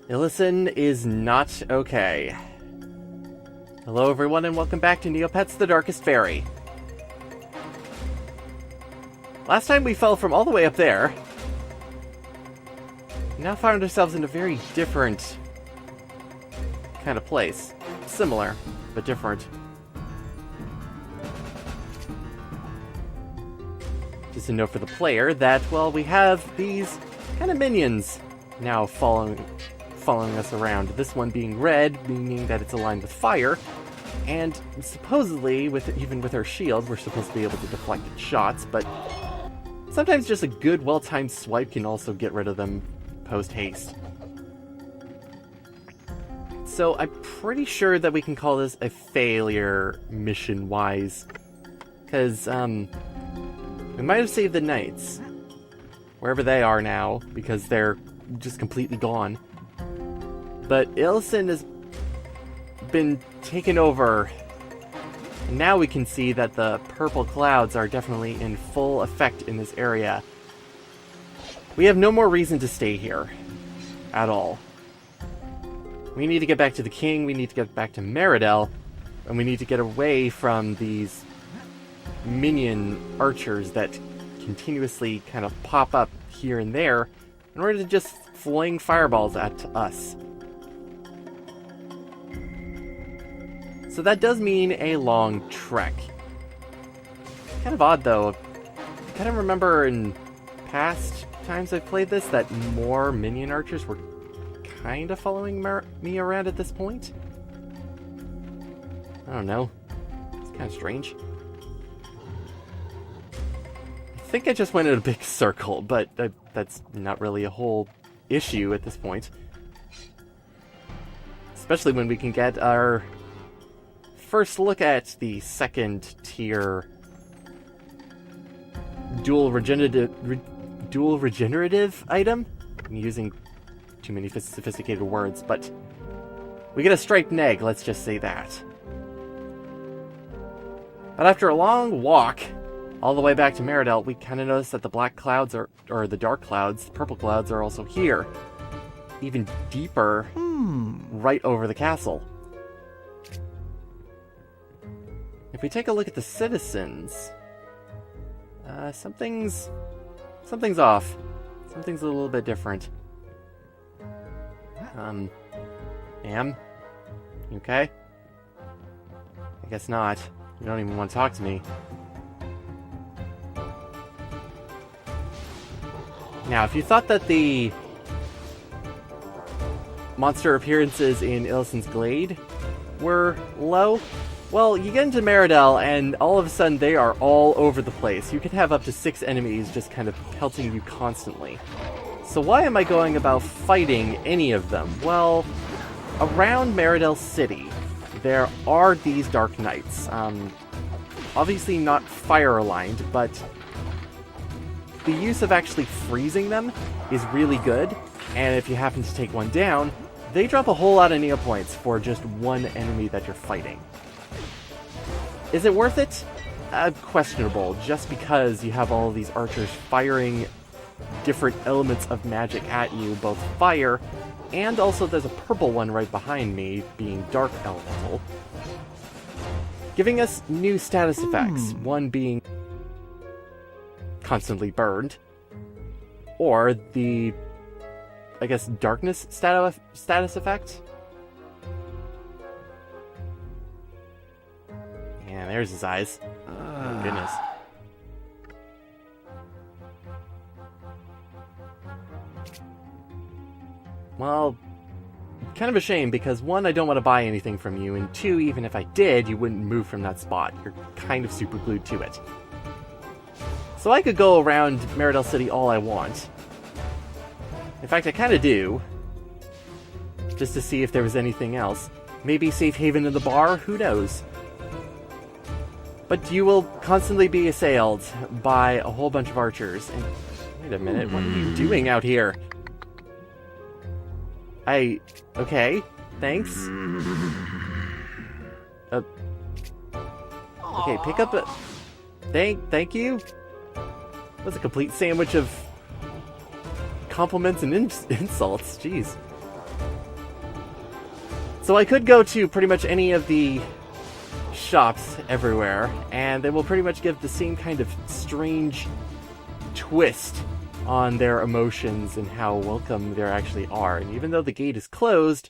Illison is not okay. Hello everyone and welcome back to Neopets, the Darkest Faerie. Last time we fell from all the way up there. We now found ourselves in a very different kind of place. Similar, but different. Just a note for the player that, well, we have these kind of minions now following us around. This one being red, meaning that it's aligned with fire, and supposedly, even with our shield, we're supposed to be able to deflect shots, but sometimes just a good, well-timed swipe can also get rid of them post-haste. So I'm pretty sure that we can call this a failure mission-wise, because, we might have saved the knights, wherever they are now, because they're just completely gone. But Illison has been taken over, and now we can see that the purple clouds are definitely in full effect in this area. We have no more reason to stay here, at all. We need to get back to the king, we need to get back to Meridel, and we need to get away from these minion archers that continuously kind of pop up here and there in order to just fling fireballs at us. So that does mean a long trek. Kind of odd though. I kind of remember in past times I've played this that more minion archers were kind of following me around at this point. I don't know. It's kind of strange. I think I just went in a big circle, but that's not really a whole issue at this point. Especially when we can get our first look at the second tier dual regenerative item. I'm using too many sophisticated words, but we get a striped egg, let's just say that. But after a long walk all the way back to Meridel, we kind of notice that the black clouds or the dark clouds, the purple clouds are also here. Even deeper, right over the castle. If we take a look at the citizens, something's off. Something's a little bit different. Ma'am? You okay? I guess not. You don't even want to talk to me. Now, if you thought that the monster appearances in Illison's Glade were low, well, you get into Meridel, and all of a sudden they are all over the place. You can have up to 6 enemies just kind of pelting you constantly. So why am I going about fighting any of them? Well, around Meridel City, there are these Dark Knights. Obviously not fire-aligned, but the use of actually freezing them is really good, and if you happen to take one down, they drop a whole lot of Neopoints for just one enemy that you're fighting. Is it worth it? Questionable, just because you have all of these archers firing different elements of magic at you, both fire, and also there's a purple one right behind me, being dark elemental, giving us new status effects, one being constantly burned, or the, I guess, darkness status effect. Yeah, there's his eyes. Oh, goodness. Well, kind of a shame, because 1, I don't want to buy anything from you, and 2, even if I did, you wouldn't move from that spot. You're kind of super glued to it. So I could go around Meridel City all I want. In fact, I kind of do. Just to see if there was anything else. Maybe safe haven in the bar? Who knows? But you will constantly be assailed by a whole bunch of archers. And wait a minute, what are you doing out here? Okay, thanks. Okay, pick up a... Thank you? That's a complete sandwich of compliments and insults, jeez. So I could go to pretty much any of the shops everywhere, and they will pretty much give the same kind of strange twist on their emotions and how welcome they actually are. And even though the gate is closed,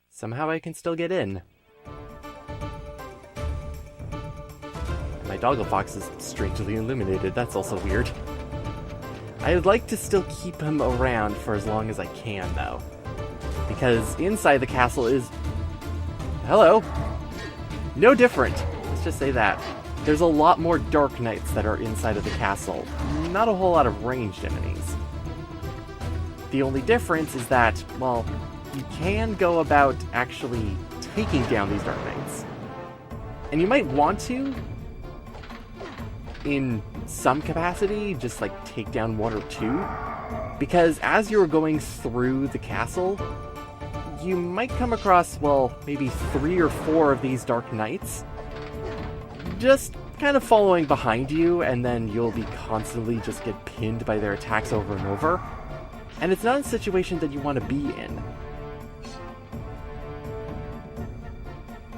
somehow I can still get in. My doggle fox is strangely illuminated. That's also weird. I would like to still keep him around for as long as I can, though. Because inside the castle is... hello! No different. Let's just say that. There's a lot more Dark Knights that are inside of the castle. Not a whole lot of ranged enemies. The only difference is that, well, you can go about actually taking down these Dark Knights. And you might want to, in some capacity, just like take down one or two. Because as you're going through the castle, you might come across, well, maybe 3 or 4 of these Dark Knights just kind of following behind you, and then you'll be constantly just get pinned by their attacks over and over. And it's not a situation that you want to be in.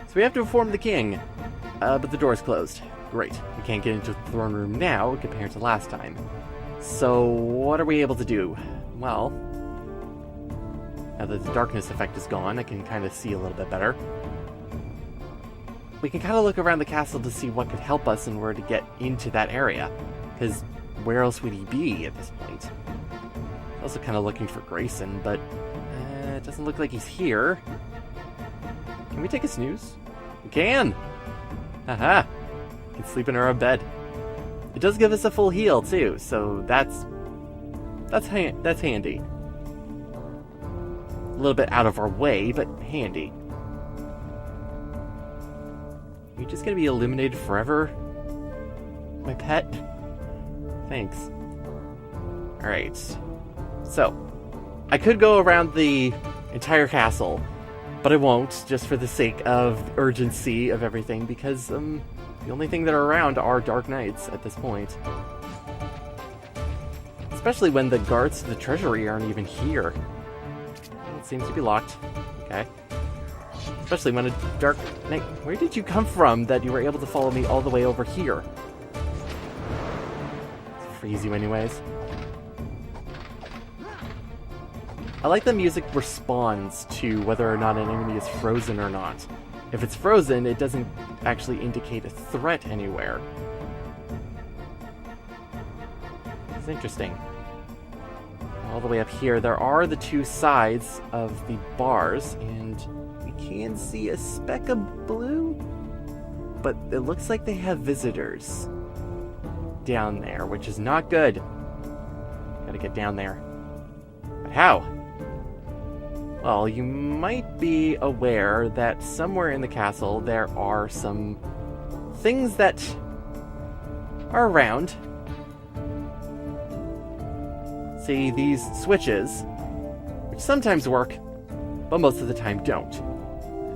So we have to inform the king, but the door's closed. Great. We can't get into the throne room now compared to last time. So what are we able to do? Well, now that the darkness effect is gone, I can kind of see a little bit better. We can kind of look around the castle to see what could help us and where to get into that area. Because where else would he be at this point? Also kind of looking for Grayson, but it doesn't look like he's here. Can we take a snooze? We can! Haha! We can sleep in our own bed. It does give us a full heal, too, so that's handy. A little bit out of our way, but handy. Are you just gonna be eliminated forever, my pet? Thanks. Alright. So, I could go around the entire castle, but I won't, just for the sake of urgency of everything, because the only thing that are around are Dark Knights at this point. Especially when the guards to the treasury aren't even here. It seems to be locked. Okay. Especially when a Dark Knight... Where did you come from that you were able to follow me all the way over here? It's freeze you anyways. I like the music responds to whether or not an enemy is frozen or not. If it's frozen, it doesn't actually indicate a threat anywhere. It's interesting. All the way up here, there are the 2 sides of the bars, and we can see a speck of blue, but it looks like they have visitors down there, which is not good. Gotta get down there. But how? Well, you might be aware that somewhere in the castle there are some things that are around. See, these switches, which sometimes work, but most of the time don't.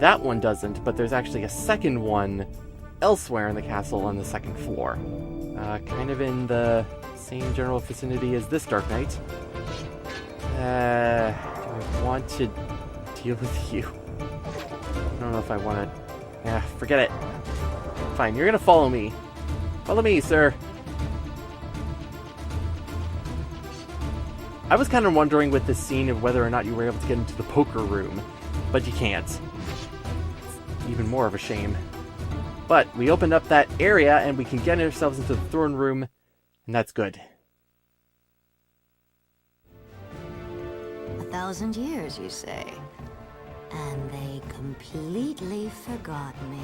That one doesn't, but there's actually a second one elsewhere in the castle on the 2nd floor. Kind of in the same general vicinity as this Dark Knight. Do I want to deal with you? I don't know if I want to... forget it. Fine, you're gonna follow me. Follow me, sir. I was kind of wondering with this scene of whether or not you were able to get into the poker room, but you can't. It's even more of a shame. But we opened up that area and we can get ourselves into the throne room, and that's good. 1,000 years, you say? And they completely forgot me.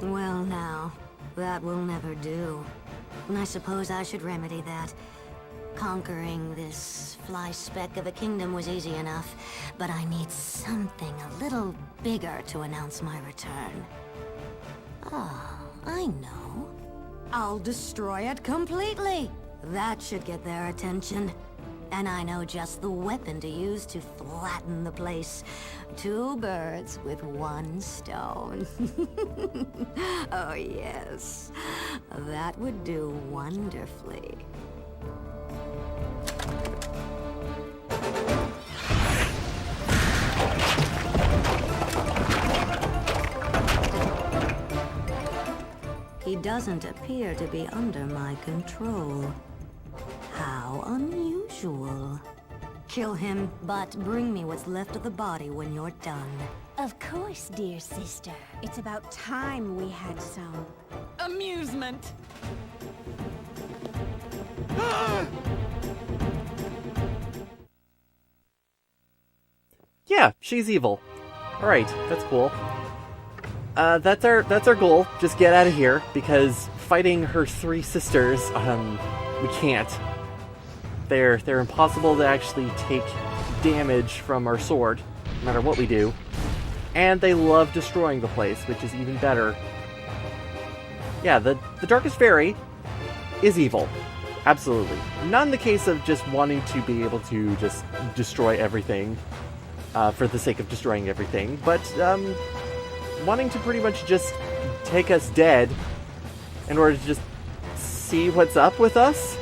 Well now, that will never do. And I suppose I should remedy that. Conquering this fly speck of a kingdom was easy enough, but I need something a little bigger to announce my return. Ah, I know. I'll destroy it completely. That should get their attention. And I know just the weapon to use to flatten the place. 2 birds with 1 stone. Oh yes, that would do wonderfully. He doesn't appear to be under my control. How unusual. Kill him, but bring me what's left of the body when you're done. Of course, dear sister. It's about time we had some amusement. Yeah, she's evil. Alright, that's cool. That's our goal. Just get out of here, because fighting her three sisters, we can't. They're impossible to actually take damage from our sword, no matter what we do. And they love destroying the place, which is even better. Yeah, the Darkest Faerie is evil. Absolutely. Not in the case of just wanting to be able to just destroy everything for the sake of destroying everything, but wanting to pretty much just take us dead in order to just see what's up with us.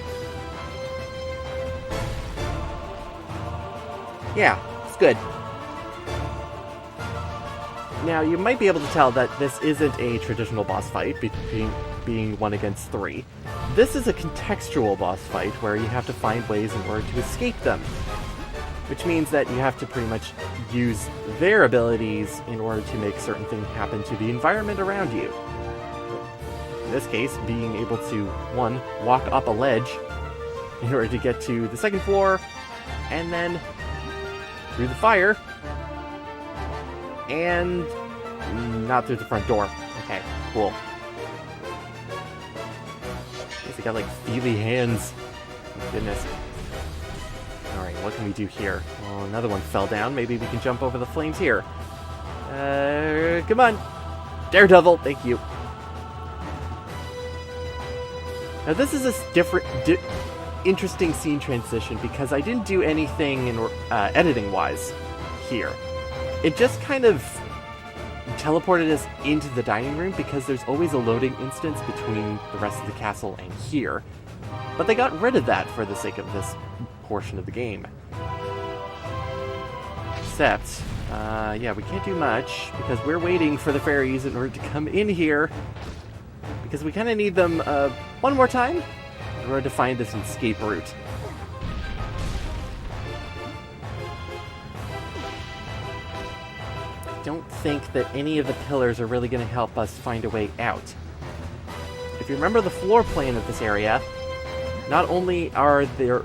Yeah, it's good. Now, you might be able to tell that this isn't a traditional boss fight, being 1 against 3. This is a contextual boss fight where you have to find ways in order to escape them. Which means that you have to pretty much use their abilities in order to make certain things happen to the environment around you. In this case, being able to, 1, walk up a ledge in order to get to the 2nd floor, and then through the fire, and not through the front door. Okay, cool. Guess I got like feely hands. Oh, goodness. Alright, what can we do here? Oh, another one fell down. Maybe we can jump over the flames here. Come on. Daredevil, thank you. Now this is a different, interesting scene transition because I didn't do anything in editing-wise here. It just kind of teleported us into the dining room because there's always a loading instance between the rest of the castle and here. But they got rid of that for the sake of this portion of the game. Except, yeah, we can't do much because we're waiting for the fairies in order to come in here because we kind of need them one more time in order to find this escape route. I don't think that any of the pillars are really going to help us find a way out. If you remember the floor plan of this area, not only are there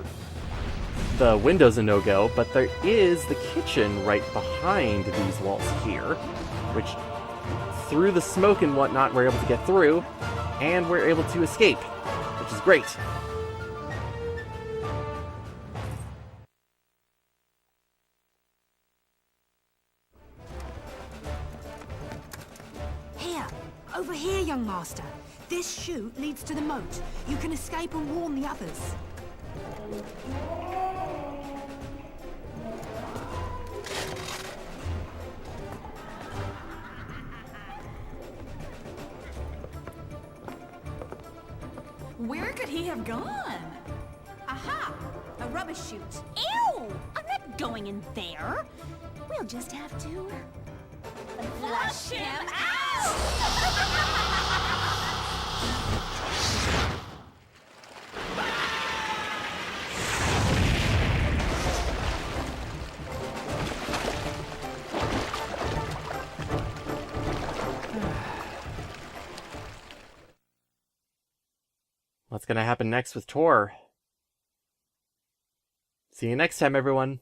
the windows a no-go, but there is the kitchen right behind these walls here, which through the smoke and whatnot we're able to get through, and we're able to escape, which is great. Here, over here, young master. This chute leads to the moat. You can escape and warn the others. Where could he have gone? Aha! A rubbish chute. Ew! I'm not going in there. We'll just have to flush him out! What's going to happen next with Tor? See you next time, everyone.